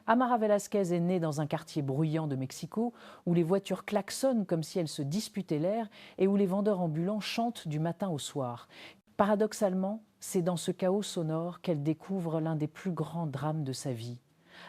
Amara Velasquez est née dans un quartier bruyant de Mexico où les voitures klaxonnent comme si elles se disputaient l'air et où les vendeurs ambulants chantent du matin au soir. Paradoxalement, c'est dans ce chaos sonore qu'elle découvre l'un des plus grands drames de sa vie.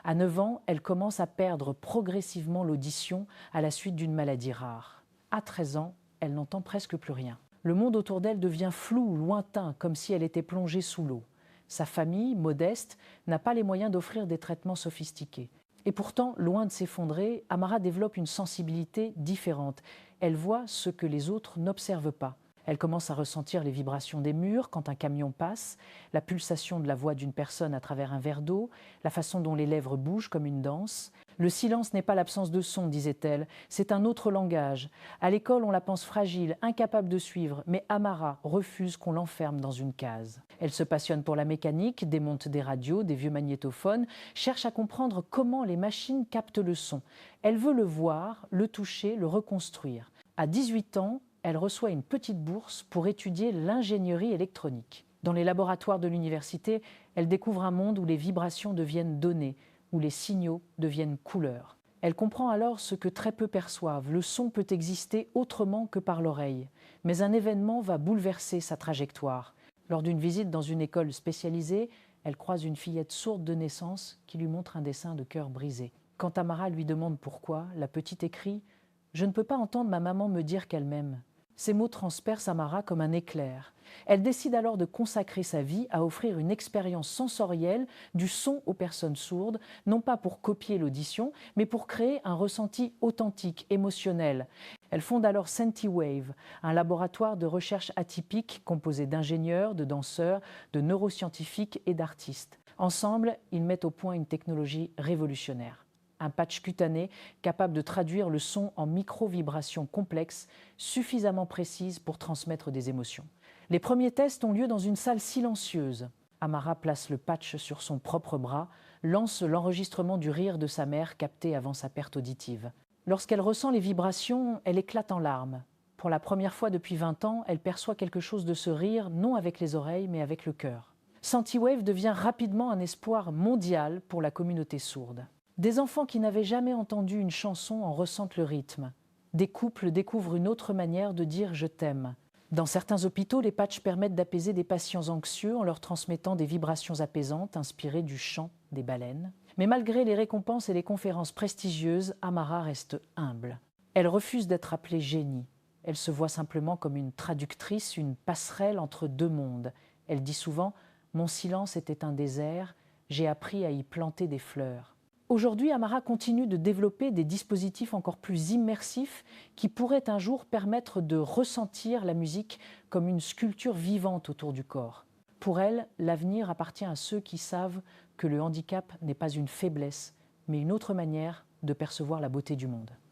À 9 ans, elle commence à perdre progressivement l'audition à la suite d'une maladie rare. À 13 ans, elle n'entend presque plus rien. Le monde autour d'elle devient flou, lointain, comme si elle était plongée sous l'eau. Sa famille, modeste, n'a pas les moyens d'offrir des traitements sophistiqués. Et pourtant, loin de s'effondrer, Amara développe une sensibilité différente. Elle voit ce que les autres n'observent pas. Elle commence à ressentir les vibrations des murs quand un camion passe, la pulsation de la voix d'une personne à travers un verre d'eau, la façon dont les lèvres bougent comme une danse. Le silence n'est pas l'absence de son, disait-elle, c'est un autre langage. À l'école, on la pense fragile, incapable de suivre, mais Amara refuse qu'on l'enferme dans une case. Elle se passionne pour la mécanique, démonte des radios, des vieux magnétophones, cherche à comprendre comment les machines captent le son. Elle veut le voir, le toucher, le reconstruire. À 18 ans, elle reçoit une petite bourse pour étudier l'ingénierie électronique. Dans les laboratoires de l'université, elle découvre un monde où les vibrations deviennent données, où les signaux deviennent couleurs. Elle comprend alors ce que très peu perçoivent. Le son peut exister autrement que par l'oreille. Mais un événement va bouleverser sa trajectoire. Lors d'une visite dans une école spécialisée, elle croise une fillette sourde de naissance qui lui montre un dessin de cœur brisé. Quand Tamara lui demande pourquoi, la petite écrit « Je ne peux pas entendre ma maman me dire qu'elle m'aime ». Ces mots transpercent Amara comme un éclair. Elle décide alors de consacrer sa vie à offrir une expérience sensorielle du son aux personnes sourdes, non pas pour copier l'audition, mais pour créer un ressenti authentique, émotionnel. Elle fonde alors Sentiwave, un laboratoire de recherche atypique composé d'ingénieurs, de danseurs, de neuroscientifiques et d'artistes. Ensemble, ils mettent au point une technologie révolutionnaire. Un patch cutané capable de traduire le son en micro-vibrations complexes, suffisamment précises pour transmettre des émotions. Les premiers tests ont lieu dans une salle silencieuse. Amara place le patch sur son propre bras, lance l'enregistrement du rire de sa mère capté avant sa perte auditive. Lorsqu'elle ressent les vibrations, elle éclate en larmes. Pour la première fois depuis 20 ans, elle perçoit quelque chose de ce rire, non avec les oreilles, mais avec le cœur. Sentiwave devient rapidement un espoir mondial pour la communauté sourde. Des enfants qui n'avaient jamais entendu une chanson en ressentent le rythme. Des couples découvrent une autre manière de dire « je t'aime ». Dans certains hôpitaux, les patchs permettent d'apaiser des patients anxieux en leur transmettant des vibrations apaisantes inspirées du chant des baleines. Mais malgré les récompenses et les conférences prestigieuses, Amara reste humble. Elle refuse d'être appelée génie. Elle se voit simplement comme une traductrice, une passerelle entre deux mondes. Elle dit souvent « Mon silence était un désert, j'ai appris à y planter des fleurs ». Aujourd'hui, Amara continue de développer des dispositifs encore plus immersifs qui pourraient un jour permettre de ressentir la musique comme une sculpture vivante autour du corps. Pour elle, l'avenir appartient à ceux qui savent que le handicap n'est pas une faiblesse, mais une autre manière de percevoir la beauté du monde.